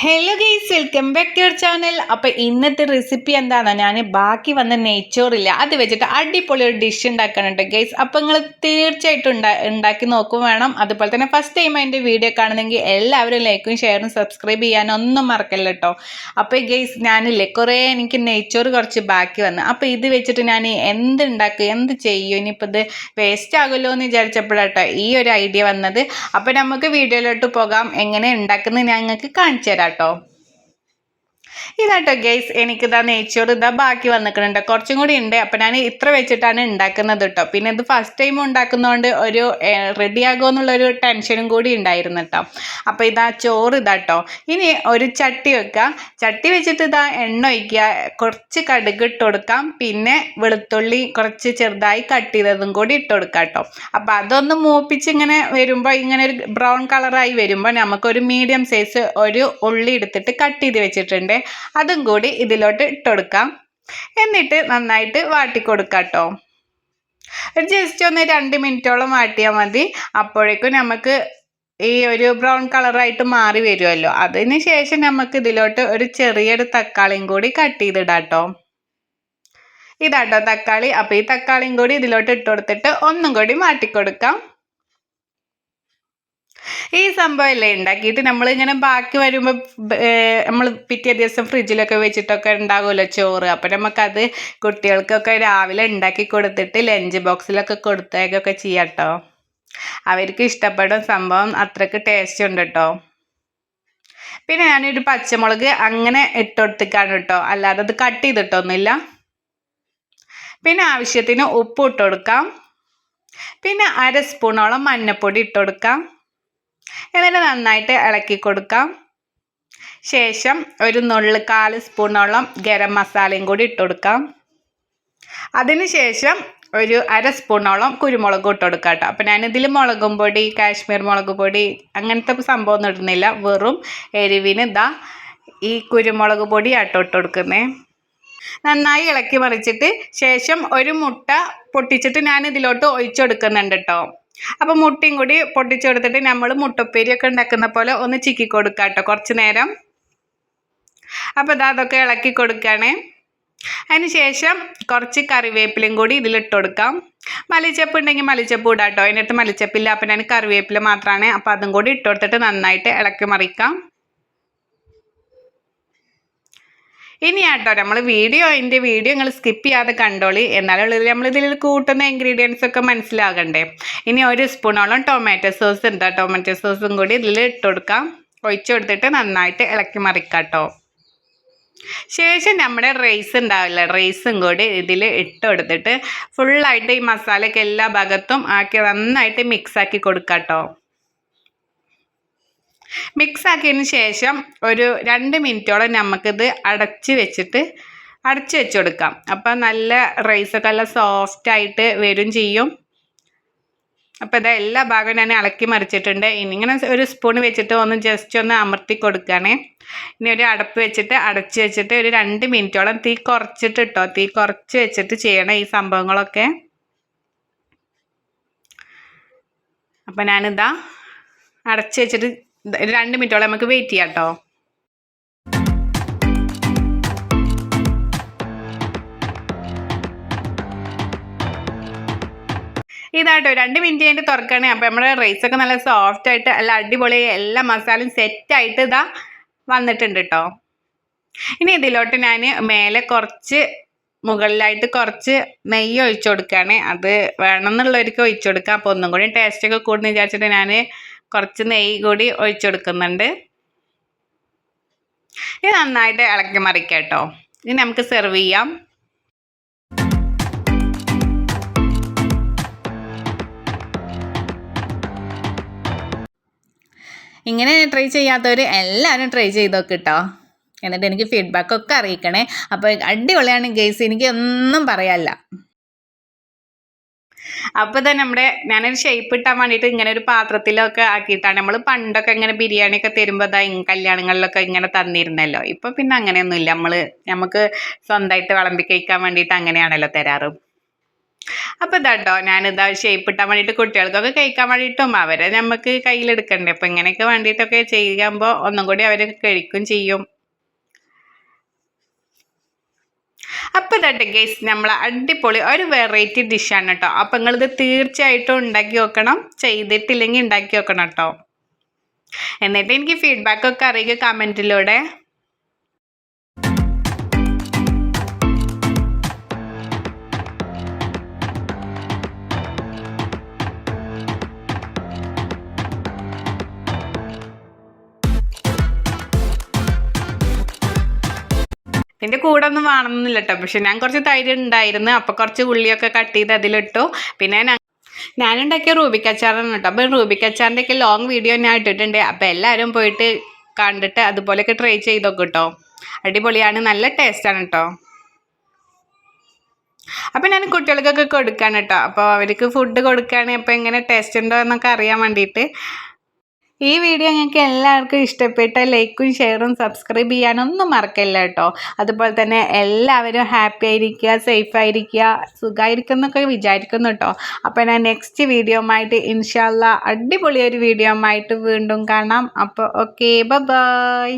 Hello guys, welcome back to your channel. അപ്പോൾ ഇന്നത്തെ recipe എന്താണെന്ന് ഞാൻ ബാക്കി വന്ന നെയ്ച്ചോറില്ല അത് വെച്ചിട്ട് അടിപൊളി ഒരു ഡിഷ് ഉണ്ടാക്കാനുണ്ട് ഗൈസ്. അപ്പോൾ നിങ്ങൾ തീർച്ചയായിട്ടും ഉണ്ടാക്കി നോക്കും വേണം. അതുപോലെ തന്നെ ഫസ്റ്റ് ടൈം അതിൻ്റെ വീഡിയോ കാണുന്നെങ്കിൽ എല്ലാവരും ലൈക്കും ഷെയറും സബ്സ്ക്രൈബ് ചെയ്യാനൊന്നും മറക്കല്ല കേട്ടോ. അപ്പോൾ ഗൈസ് ഞാനില്ലേ എനിക്ക് നെയ്ച്ചോറ് കുറച്ച് ബാക്കി വന്നു. അപ്പോൾ ഇത് വെച്ചിട്ട് ഞാൻ എന്തുണ്ടാക്കും, എന്ത് ചെയ്യും, ഇനിയിപ്പോൾ ഇത് വേസ്റ്റ് ആകുമല്ലോ എന്ന് വിചാരിച്ചപ്പോഴാട്ടോ ഈ ഒരു ഐഡിയ വന്നത്. അപ്പോൾ നമുക്ക് വീഡിയോയിലോട്ട് പോകാം. എങ്ങനെ ഉണ്ടാക്കുന്നത് ഞങ്ങൾക്ക് കാണിച്ചു തരാം കേട്ടോ. ഇതാട്ടോ ഗൈസ്, എനിക്കിതാ നെയ്ച്ചോറ് ഇതാ ബാക്കി വന്നിട്ടുണ്ട്, കുറച്ചും കൂടി ഉണ്ട്. അപ്പം ഞാൻ ഇത്ര വെച്ചിട്ടാണ് ഉണ്ടാക്കുന്നത് കേട്ടോ. പിന്നെ ഇത് ഫസ്റ്റ് ടൈം ഉണ്ടാക്കുന്നതുകൊണ്ട് ഒരു റെഡി ആകുമോ എന്നുള്ളൊരു ടെൻഷനും കൂടി ഉണ്ടായിരുന്നു കേട്ടോ. അപ്പോൾ ഇതാ ചോറ് ഇതാട്ടോ. ഇനി ഒരു ചട്ടി വെക്കുക. ചട്ടി വെച്ചിട്ട് ഇതാ എണ്ണ ഒഴിക്കുക, കുറച്ച് കടുക് ഇട്ട് കൊടുക്കാം, പിന്നെ വെളുത്തുള്ളി കുറച്ച് ചെറുതായി കട്ട് ചെയ്തതും കൂടി ഇട്ട് കൊടുക്കാം കേട്ടോ. അപ്പോൾ അതൊന്ന് മൂപ്പിച്ച് ഇങ്ങനെ വരുമ്പോൾ, ഇങ്ങനെ ഒരു ബ്രൗൺ കളറായി വരുമ്പോൾ നമുക്കൊരു മീഡിയം സൈസ് ഒരു ഉള്ളി എടുത്തിട്ട് കട്ട് ചെയ്ത് വെച്ചിട്ടുണ്ട്, അതും കൂടി ഇതിലോട്ട് ഇട്ടുകൊടുക്കാം. എന്നിട്ട് നന്നായിട്ട് വാട്ടിക്കൊടുക്കാം കേട്ടോ. ജസ്റ്റ് ഒന്ന് 2 മിനിറ്റോളം വാട്ടിയാൽ മതി. അപ്പോഴേക്കും നമുക്ക് ഈ ഒരു ബ്രൗൺ കളറായിട്ട് മാറി വരുമല്ലോ. അതിന് ശേഷം നമുക്ക് ഇതിലോട്ട് ഒരു ചെറിയൊരു തക്കാളിയും കൂടി കട്ട് ചെയ്തിടാം കേട്ടോ. ഇതാട്ടോ തക്കാളി. അപ്പോൾ ഈ തക്കാളിയും കൂടി ഇതിലോട്ട് ഇട്ട് കൊടുത്തിട്ട് ഒന്നും കൂടി മാറ്റിക്കൊടുക്കാം. ഈ സംഭവമല്ലേ ഉണ്ടാക്കിയിട്ട് നമ്മളിങ്ങനെ ബാക്കി വരുമ്പോൾ നമ്മൾ പിറ്റേ ദിവസം ഫ്രിഡ്ജിലൊക്കെ വെച്ചിട്ടൊക്കെ ഉണ്ടാകുമല്ലോ ചോറ്. അപ്പം നമുക്കത് കുട്ടികൾക്കൊക്കെ രാവിലെ ഉണ്ടാക്കി കൊടുത്തിട്ട് ലഞ്ച് ബോക്സിലൊക്കെ കൊടുത്തേക്കൊക്കെ ചെയ്യാം കേട്ടോ. അവർക്ക് ഇഷ്ടപ്പെടും. സംഭവം അത്രയ്ക്ക് ടേസ്റ്റ് ഉണ്ട് കേട്ടോ. പിന്നെ ഞാനൊരു പച്ചമുളക് അങ്ങനെ ഇട്ടുകൊടുത്തിക്കാണ് കേട്ടോ, അല്ലാതെ അത് കട്ട് ചെയ്തിട്ടൊന്നുമില്ല. പിന്നെ ആവശ്യത്തിന് ഉപ്പ് ഇട്ട് കൊടുക്കാം. പിന്നെ 1/2 സ്പൂണോളം മഞ്ഞൾപ്പൊടി ഇട്ട് കൊടുക്കാം. എന്നിട്ട് നന്നായിട്ട് ഇളക്കി കൊടുക്കാം. ശേഷം ഒരു 1/4 സ്പൂണോളം ഗരം മസാലയും കൂടി ഇട്ട് കൊടുക്കാം. അതിനുശേഷം ഒരു 1/2 സ്പൂണോളം കുരുമുളക് ഇട്ട് കൊടുക്കാം കേട്ടോ. അപ്പം ഞാനിതിൽ മുളകും പൊടി, കാശ്മീർ മുളക് പൊടി അങ്ങനത്തെ സംഭവമൊന്നും ഇടുന്നില്ല. വെറും എരിവിന് ഇതാ ഈ കുരുമുളക് പൊടി ആട്ടോ ഇട്ട് കൊടുക്കുന്നേ. നന്നായി ഇളക്കി മറിച്ചിട്ട് ശേഷം ഒരു മുട്ട പൊട്ടിച്ചിട്ട് ഞാൻ ഇതിലോട്ട് ഒഴിച്ചു കൊടുക്കുന്നുണ്ട് കേട്ടോ. അപ്പോൾ മുട്ടയും കൂടി പൊട്ടിച്ചു കൊടുത്തിട്ട് നമ്മൾ മുട്ടപ്പേരിയൊക്കെ ഉണ്ടാക്കുന്ന പോലെ ഒന്ന് ചിക്കി കൊടുക്കുക കേട്ടോ കുറച്ച് നേരം. അപ്പോൾ അതൊക്കെ ഇളക്കി കൊടുക്കുകയാണേ. അതിന് ശേഷം കുറച്ച് കറിവേപ്പിലയും കൂടി ഇതിലിട്ട് കൊടുക്കാം. മല്ലിച്ചപ്പ് ഉണ്ടെങ്കിൽ മല്ലിച്ചപ്പ് ഇടാം കേട്ടോ. അതിനകത്ത് മല്ലിച്ചപ്പില്ല, അപ്പം ഞാൻ കറിവേപ്പില മാത്രമാണ്. അപ്പോൾ അതും കൂടി ഇട്ട് കൊടുത്തിട്ട് നന്നായിട്ട് ഇളക്കി മറിക്കാം. ഇനി ആട്ടോ നമ്മൾ അതിൻ്റെ വീഡിയോ നിങ്ങൾ സ്കിപ്പ് ചെയ്യാതെ കണ്ടോളി. എന്നാലും നമ്മളിതിൽ കൂട്ടുന്ന ഇൻഗ്രീഡിയൻസ് ഒക്കെ മനസ്സിലാകണ്ടേ. ഇനി 1 സ്പൂണോളം ടൊമാറ്റോ സോസ് ഉണ്ട്. ടൊമാറ്റോ സോസും കൂടി ഇതിൽ ഇട്ട് കൊടുക്കാം. ഒഴിച്ചു കൊടുത്തിട്ട് നന്നായിട്ട് ഇളക്കി മറിക്കാം കേട്ടോ. ശേഷം നമ്മുടെ റൈസ് ഉണ്ടാവില്ല, റൈസും കൂടി ഇതിൽ ഇട്ട് കൊടുത്തിട്ട് ഫുള്ളായിട്ട് ഈ മസാലയൊക്കെ എല്ലാ ഭാഗത്തും ആക്കി നന്നായിട്ട് മിക്സാക്കി കൊടുക്കാം കേട്ടോ. മിക്സ് ആക്കിയതിന് ശേഷം ഒരു 2 മിനിറ്റോളം നമുക്കിത് അടച്ച് വെച്ച് കൊടുക്കാം. അപ്പം നല്ല റൈസൊക്കെ നല്ല സോഫ്റ്റായിട്ട് വരും ചെയ്യും. അപ്പോൾ ഇത് എല്ലാ ഭാഗവും ഞാൻ ഇളക്കി മറിച്ചിട്ടുണ്ട്. ഇനി ഇങ്ങനെ ഒരു സ്പൂൺ വെച്ചിട്ട് ഒന്ന് ജസ്റ്റ് ഒന്ന് അമർത്തി കൊടുക്കുകയാണേ. ഇനി ഒരു അടപ്പ് വെച്ചിട്ട് അടച്ച് വെച്ചിട്ട് ഒരു 2 മിനിറ്റോളം തീ കുറച്ചിട്ട് കേട്ടോ, തീ കുറച്ച് വെച്ചിട്ട് ചെയ്യണം ഈ സംഭവങ്ങളൊക്കെ. അപ്പം ഞാനിതാ അടച്ച് വെച്ചിട്ട് 2 മിനിറ്റോളം നമുക്ക് വെയിറ്റ് ചെയ്യാം കേട്ടോ. ഇതാട്ടോ 2 മിനിറ്റ് കഴിഞ്ഞിട്ട് തുറക്കണേ. അപ്പോൾ നമ്മുടെ റൈസൊക്കെ നല്ല സോഫ്റ്റ് ആയിട്ട് നല്ല അടിപൊളി എല്ലാ മസാലയും സെറ്റായിട്ട് ഇതാ വന്നിട്ടുണ്ട് കേട്ടോ. ഇനി ഇതിലോട്ട് ഞാൻ മേലെ മുകളിലായിട്ട് കുറച്ച് നെയ്യ് ഒഴിച്ചു കൊടുക്കുകയാണ്. അത് വേണമെന്നുള്ളവർക്ക് ഒഴിച്ചു കൊടുക്കാം. അപ്പോൾ ഒന്നും കൂടി ടേസ്റ്റൊക്കെ കൂടുന്നു വിചാരിച്ചിട്ട് ഞാൻ കുറച്ച് നെയ്യ് കൂടി ഒഴിച്ചു കൊടുക്കുന്നുണ്ട്. ഇത് നന്നായിട്ട് ഇളക്കി മറിക്കാം കേട്ടോ. ഇനി നമുക്ക് സെർവ് ചെയ്യാം. ഇങ്ങനെ ട്രൈ ചെയ്യാത്തവർ എല്ലാവരും ട്രൈ ചെയ്ത് നോക്ക് കേട്ടോ. എന്നിട്ട് എനിക്ക് ഫീഡ്ബാക്കൊക്കെ അറിയിക്കണേ. അപ്പോൾ അടിപൊളിയാണ് ഗൈസ്, എനിക്ക് ഒന്നും പറയാനില്ല. അപ്പോൾ തന്നെ ഞാനൊരു ഷേപ്പ് ഇട്ടാൻ വേണ്ടിയിട്ട് ഇങ്ങനെ ഒരു പാത്രത്തിലൊക്കെ ആക്കിയിട്ടാണ്. നമ്മൾ പണ്ടൊക്കെ ഇങ്ങനെ ബിരിയാണിയൊക്കെ തരുമ്പോൾ കല്യാണങ്ങളിലൊക്കെ ഇങ്ങനെ തന്നിരുന്നല്ലോ. ഇപ്പോൾ പിന്നെ അങ്ങനെയൊന്നുമില്ല. നമുക്ക് സ്വന്തമായിട്ട് വിളമ്പി കഴിക്കാൻ വേണ്ടിയിട്ട് അങ്ങനെയാണല്ലോ തരാറ്. അപ്പോൾ ഇതാട്ടോ ഞാനിതാ ഷേപ്പ് ഇട്ടാൻ വേണ്ടിയിട്ട് കുട്ടികൾക്കൊക്കെ കഴിക്കാൻ വേണ്ടിയിട്ടും അവരെ നമുക്ക് കയ്യിലെടുക്കണ്ടേ. അപ്പോൾ ഇങ്ങനെയൊക്കെ വേണ്ടിയിട്ടൊക്കെ ചെയ്യുമ്പോൾ ഒന്നും കൂടി അവർ കഴിക്കും ചെയ്യും. അപ്പോൾ ഇതാട്ടെ ഗൈസ് നമ്മൾ അടിപൊളി ഒരു വെറൈറ്റി ഡിഷാണ് കേട്ടോ. അപ്പോൾ നിങ്ങളിത് തീർച്ചയായിട്ടും ഉണ്ടാക്കി നോക്കണം, ചെയ്തിട്ടില്ലെങ്കിൽ ഉണ്ടാക്കി നോക്കണം കേട്ടോ. എന്നിട്ട് എനിക്ക് ഫീഡ്ബാക്കൊക്കെ അറിയിക്കുക കമൻറ്റിലൂടെ. ഇതിൻ്റെ കൂടെ ഒന്നും വേണമെന്നില്ല കേട്ടോ. പക്ഷെ ഞാൻ കുറച്ച് തൈര് ഉണ്ടായിരുന്നു, അപ്പോൾ കുറച്ച് ഉള്ളിയൊക്കെ കട്ട് ചെയ്ത് അതിലിട്ടു. പിന്നെ ഞാനുണ്ടാക്കിയ റൂബിക്ക് അച്ചാറാണ് കേട്ടോ. അപ്പോൾ റൂബിക്ക് അച്ചാറിൻ്റെയൊക്കെ ലോങ് വീഡിയോ ഞാൻ ഇട്ടിട്ടുണ്ട്. അപ്പോൾ എല്ലാവരും പോയിട്ട് കണ്ടിട്ട് അതുപോലെയൊക്കെ ട്രൈ ചെയ്ത് നോക്കും കേട്ടോ. അടിപൊളിയാണ്, നല്ല ടേസ്റ്റാണ് കേട്ടോ. അപ്പോൾ ഞാൻ കുട്ടികൾക്കൊക്കെ കൊടുക്കാണ് കേട്ടോ. അപ്പോൾ അവർക്ക് ഫുഡ് കൊടുക്കുകയാണെങ്കിൽ അപ്പോൾ എങ്ങനെ ടേസ്റ്റ് ഉണ്ടോ എന്നൊക്കെ അറിയാൻ വേണ്ടിയിട്ട്. ഈ വീഡിയോ നിങ്ങൾക്ക് എല്ലാവർക്കും ഇഷ്ടപ്പെട്ട ലൈക്കും ഷെയറും സബ്സ്ക്രൈബ് ചെയ്യാനൊന്നും മറക്കില്ല കേട്ടോ. അതുപോലെ തന്നെ എല്ലാവരും ഹാപ്പി ആയിരിക്കുക, സേഫ് ആയിരിക്കുക, സുഖമായിരിക്കും എന്നൊക്കെ വിചാരിക്കുന്നു കേട്ടോ. അപ്പോൾ ഞാൻ നെക്സ്റ്റ് വീഡിയോ ആയിട്ട് ഇൻഷാ അല്ലാഹ് അടിപൊളിയൊരു വീഡിയോ ആയിട്ട് വീണ്ടും കാണാം. അപ്പോൾ ഓക്കെ, ബൈ.